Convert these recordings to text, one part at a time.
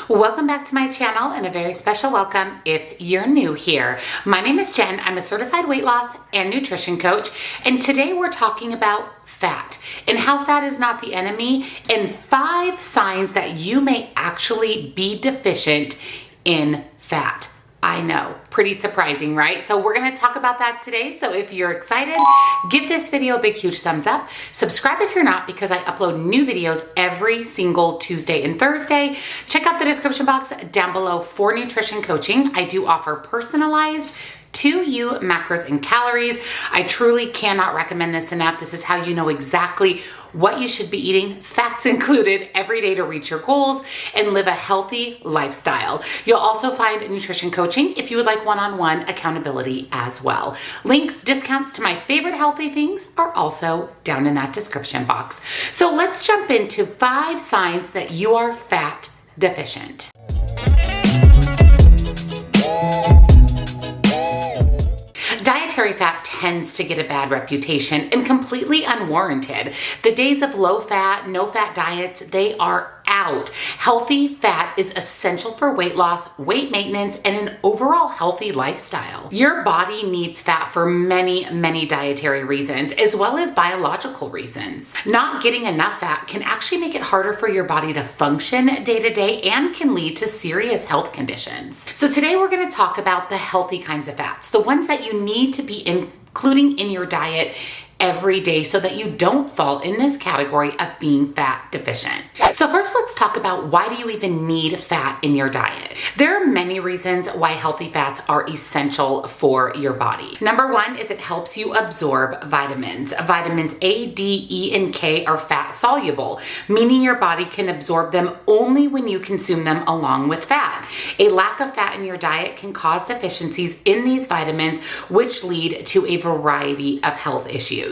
Welcome back to my channel and a very special welcome if you're new here. My name is Jen. I'm a certified weight loss and nutrition coach, and today we're talking about fat and how fat is not the enemy and 5 signs that you may actually be deficient in fat. I know, pretty surprising, right? So we're gonna talk about that today. So if you're excited, give this video a big, huge thumbs up. Subscribe if you're not, because I upload new videos every single Tuesday and Thursday. Check out the description box down below for nutrition coaching. I do offer personalized to you macros and calories. I truly cannot recommend this enough. This is how you know exactly what you should be eating, fats included, every day to reach your goals and live a healthy lifestyle. You'll also find nutrition coaching if you would like one-on-one accountability as well. Links, discounts to my favorite healthy things are also down in that description box. So let's jump into 5 signs that you are fat deficient. Dietary fat tends to get a bad reputation and completely unwarranted. The days of low fat, no fat diets, they are out. Healthy fat is essential for weight loss, weight maintenance, and an overall healthy lifestyle. Your body needs fat for many, many dietary reasons, as well as biological reasons. Not getting enough fat can actually make it harder for your body to function day to day and can lead to serious health conditions. So today we're going to talk about the healthy kinds of fats, the ones that you need to be including in your diet every day so that you don't fall in this category of being fat deficient. So first, let's talk about why do you even need fat in your diet? There are many reasons why healthy fats are essential for your body. Number 1 is it helps you absorb vitamins. Vitamins A, D, E, and K are fat soluble, meaning your body can absorb them only when you consume them along with fat. A lack of fat in your diet can cause deficiencies in these vitamins, which lead to a variety of health issues.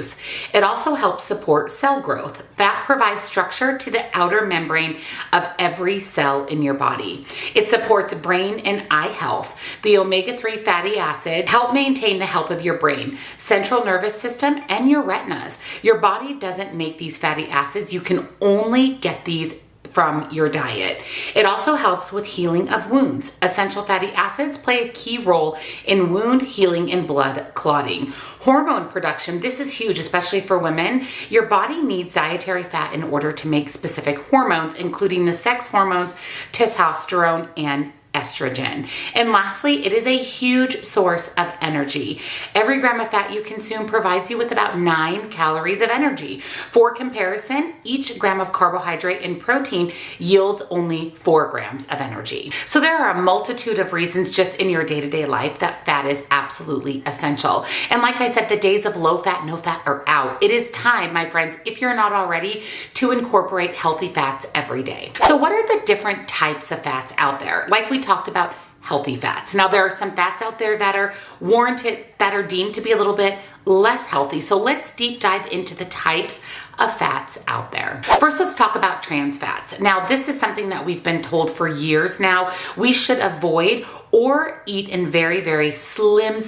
It also helps support cell growth. Fat provides structure to the outer membrane of every cell in your body. It supports brain and eye health. The omega-3 fatty acids help maintain the health of your brain, central nervous system, and your retinas. Your body doesn't make these fatty acids. You can only get these from your diet. It also helps with healing of wounds. Essential fatty acids play a key role in wound healing and blood clotting. Hormone production, this is huge, especially for women. Your body needs dietary fat in order to make specific hormones, including the sex hormones, testosterone, and estrogen. And lastly, it is a huge source of energy. Every gram of fat you consume provides you with about 9 calories of energy. For comparison, each gram of carbohydrate and protein yields only 4 grams of energy. So there are a multitude of reasons just in your day-to-day life that fat is absolutely essential. And like I said, the days of low fat, no fat are out. It is time, my friends, if you're not already, to incorporate healthy fats every day. So what are the different types of fats out there? Like we talked about healthy fats. Now there are some fats out there that are warranted, that are deemed to be a little bit less healthy. So let's deep dive into the types of fats out there. First, let's talk about trans fats. Now this is something that we've been told for years now we should avoid or eat in very, very slim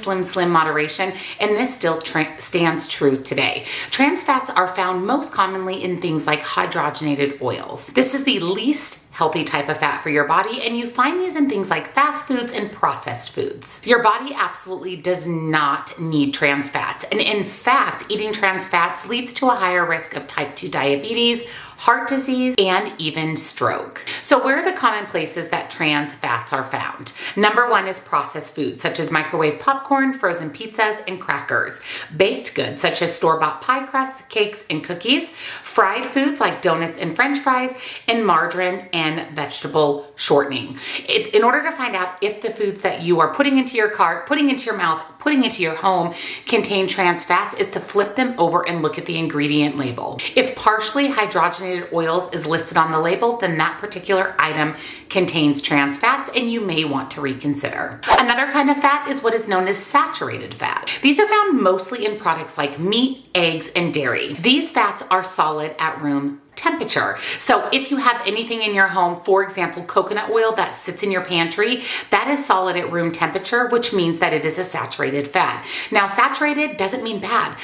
moderation, and this still stands true today. Trans fats are found most commonly in things like hydrogenated oils. This is the least healthy type of fat for your body, and you find these in things like fast foods and processed foods. Your body absolutely does not need trans fats, and in fact, eating trans fats leads to a higher risk of type 2 diabetes, heart disease, and even stroke. So where are the common places that trans fats are found? Number 1 is processed foods, such as microwave popcorn, frozen pizzas, and crackers. Baked goods, such as store-bought pie crusts, cakes, and cookies. Fried foods like donuts and french fries, and margarine and vegetable shortening. In order to find out if the foods that you are putting into your cart, putting into your mouth, putting into your home contain trans fats, is to flip them over and look at the ingredient label. If partially hydrogenated oils is listed on the label, then that particular item contains trans fats and you may want to reconsider. Another kind of fat is what is known as saturated fat. These are found mostly in products like meat, eggs, and dairy. These fats are solid at room temperature. So if you have anything in your home, for example, coconut oil that sits in your pantry, that is solid at room temperature, which means that it is a saturated fat. Now, saturated doesn't mean bad.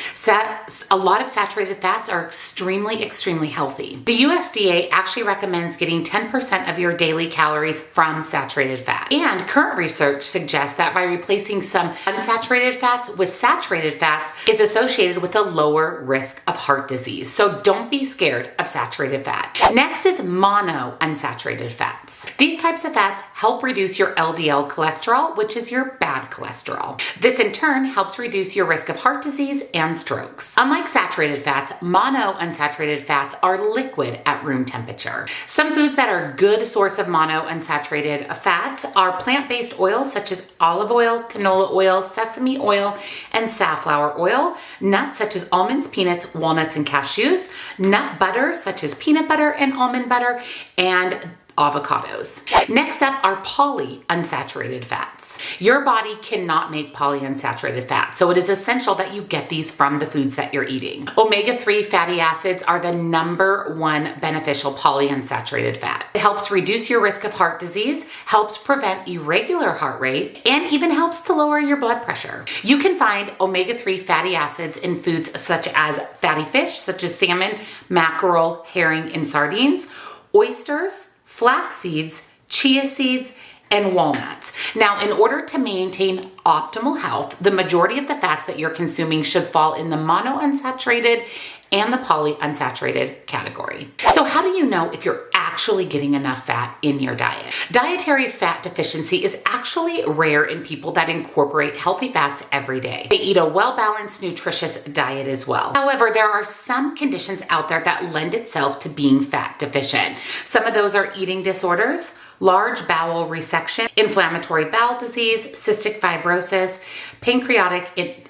A lot of saturated fats are extremely, extremely healthy. The USDA actually recommends getting 10% of your daily calories from saturated fat. And current research suggests that by replacing some unsaturated fats with saturated fats is associated with a lower risk of heart disease. So don't be scared of saturated fat. Next is monounsaturated fats. These types of fats help reduce your LDL cholesterol, which is your bad cholesterol. This in turn helps reduce your risk of heart disease and strokes. Unlike saturated fats, monounsaturated fats are liquid at room temperature. Some foods that are a good source of monounsaturated fats are plant-based oils such as olive oil, canola oil, sesame oil, and safflower oil, nuts such as almonds, peanuts, walnuts, and cashews, nut butters such as peanut butter and almond butter, and avocados. Next up are polyunsaturated fats. Your body cannot make polyunsaturated fats, so it is essential that you get these from the foods that you're eating. Omega-3 fatty acids are the #1 beneficial polyunsaturated fat. It helps reduce your risk of heart disease, helps prevent irregular heart rate, and even helps to lower your blood pressure. You can find omega-3 fatty acids in foods such as fatty fish, such as salmon, mackerel, herring, and sardines, oysters, flax seeds, chia seeds, and walnuts. Now, in order to maintain optimal health, the majority of the fats that you're consuming should fall in the monounsaturated and the polyunsaturated category. So how do you know if you're actually getting enough fat in your diet? Dietary fat deficiency is actually rare in people that incorporate healthy fats every day. They eat a well-balanced, nutritious diet as well. However, there are some conditions out there that lend itself to being fat deficient. Some of those are eating disorders, large bowel resection, inflammatory bowel disease, cystic fibrosis, pancreatic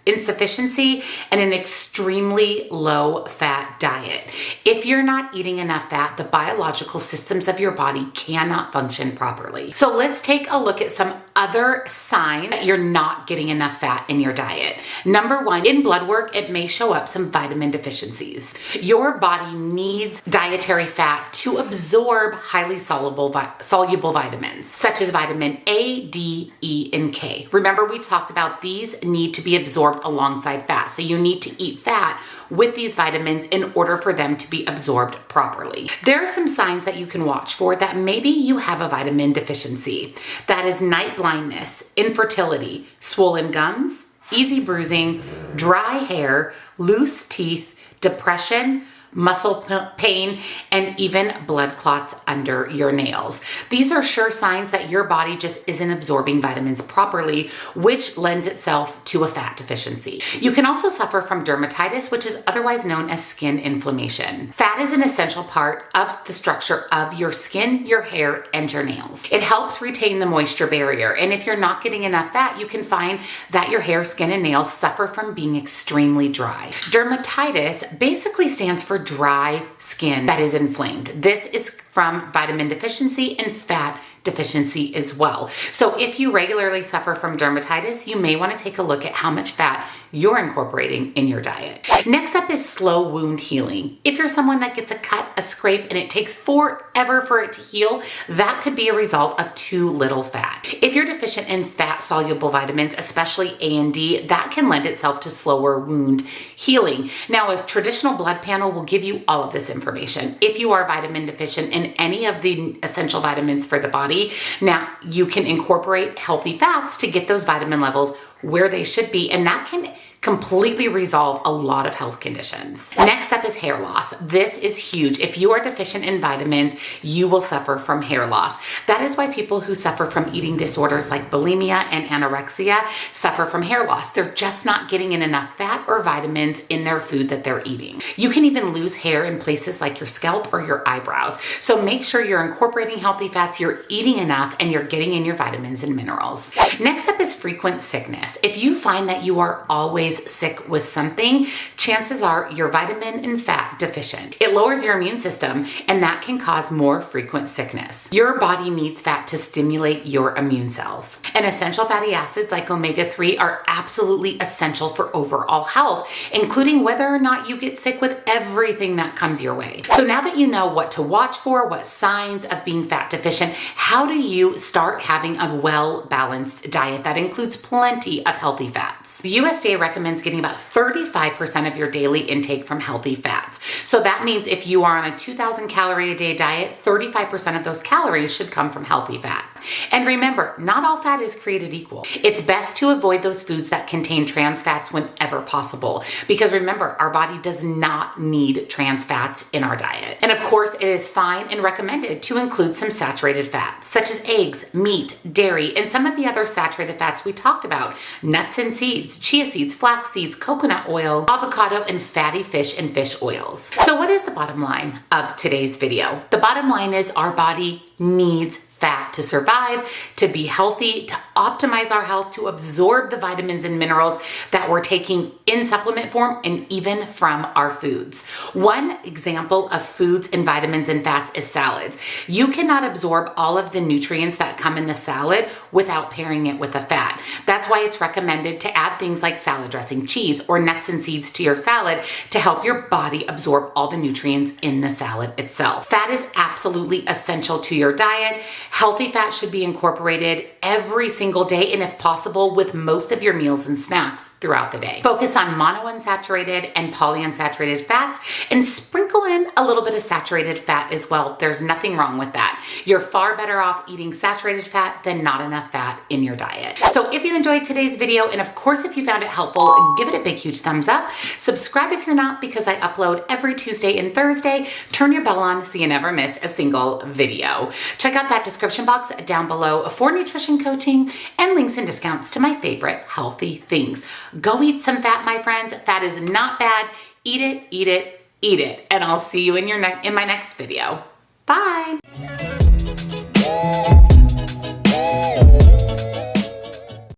insufficiency, and an extremely low fat diet. If you're not eating enough fat, the biological systems of your body cannot function properly. So let's take a look at some other signs that you're not getting enough fat in your diet. Number 1, in blood work, it may show up some vitamin deficiencies. Your body needs dietary fat to absorb highly soluble vitamins, such as vitamin A, D, E, and K. Remember, we talked about these need to be absorbed alongside fat. So you need to eat fat with these vitamins in order for them to be absorbed properly. There are some signs that you can watch for that maybe you have a vitamin deficiency. That is night blindness, infertility, swollen gums, easy bruising, dry hair, loose teeth, depression, muscle pain, and even blood clots under your nails. These are sure signs that your body just isn't absorbing vitamins properly, which lends itself to a fat deficiency. You can also suffer from dermatitis, which is otherwise known as skin inflammation. Fat is an essential part of the structure of your skin, your hair, and your nails. It helps retain the moisture barrier, and if you're not getting enough fat, you can find that your hair, skin, and nails suffer from being extremely dry. Dermatitis basically stands for dry skin that is inflamed. This is from vitamin deficiency and fat deficiency as well. So if you regularly suffer from dermatitis, you may want to take a look at how much fat you're incorporating in your diet. Next up is slow wound healing. If you're someone that gets a cut, a scrape, and it takes forever for it to heal, that could be a result of too little fat. If you're deficient in fat-soluble vitamins, especially A and D, that can lend itself to slower wound healing. Now, a traditional blood panel will give you all of this information. If you are vitamin deficient in any of the essential vitamins for the body, now you can incorporate healthy fats to get those vitamin levels where they should be, and that can completely resolve a lot of health conditions. Next up is hair loss. This is huge. If you are deficient in vitamins, you will suffer from hair loss. That is why people who suffer from eating disorders like bulimia and anorexia suffer from hair loss. They're just not getting in enough fat or vitamins in their food that they're eating. You can even lose hair in places like your scalp or your eyebrows. So make sure you're incorporating healthy fats, you're eating enough, and you're getting in your vitamins and minerals. Next up is frequent sickness. sickness. If you find that you are always sick with something, chances are you're vitamin and fat deficient. It lowers your immune system, and that can cause more frequent sickness. Your body needs fat to stimulate your immune cells. And essential fatty acids like omega-3 are absolutely essential for overall health, including whether or not you get sick with everything that comes your way. So now that you know what to watch for, what signs of being fat deficient, how do you start having a well-balanced diet that includes plenty of healthy fats? The USDA recommends getting about 35% of your daily intake from healthy fats. So that means if you are on a 2,000 calorie a day diet, 35% of those calories should come from healthy fat. And remember, not all fat is created equal. It's best to avoid those foods that contain trans fats whenever possible, because remember, our body does not need trans fats in our diet. And of course, it is fine and recommended to include some saturated fats, such as eggs, meat, dairy, and some of the other saturated fats we talked about: nuts and seeds, chia seeds, flax seeds, coconut oil, avocado, and fatty fish and fish oils. So what is the bottom line of today's video? The bottom line is our body needs fat to survive, to be healthy, to optimize our health, to absorb the vitamins and minerals that we're taking in supplement form and even from our foods. One example of foods and vitamins and fats is salads. You cannot absorb all of the nutrients that come in the salad without pairing it with a fat. That's why it's recommended to add things like salad dressing, cheese, or nuts and seeds to your salad to help your body absorb all the nutrients in the salad itself. Fat is absolutely essential to your diet. Healthy fat should be incorporated every single day, and if possible, with most of your meals and snacks throughout the day. Focus on monounsaturated and polyunsaturated fats, and sprinkle in a little bit of saturated fat as well. There's nothing wrong with that. You're far better off eating saturated fat than not enough fat in your diet. So if you enjoyed today's video, and of course if you found it helpful, give it a big huge thumbs up. Subscribe if you're not, because I upload every Tuesday and Thursday. Turn your bell on so you never miss a single video. Check out that description box down below for nutrition coaching and links and discounts to my favorite healthy things. Go eat some fat, my friends. Fat is not bad. Eat it, eat it, eat it. And I'll see you in my next video. Bye.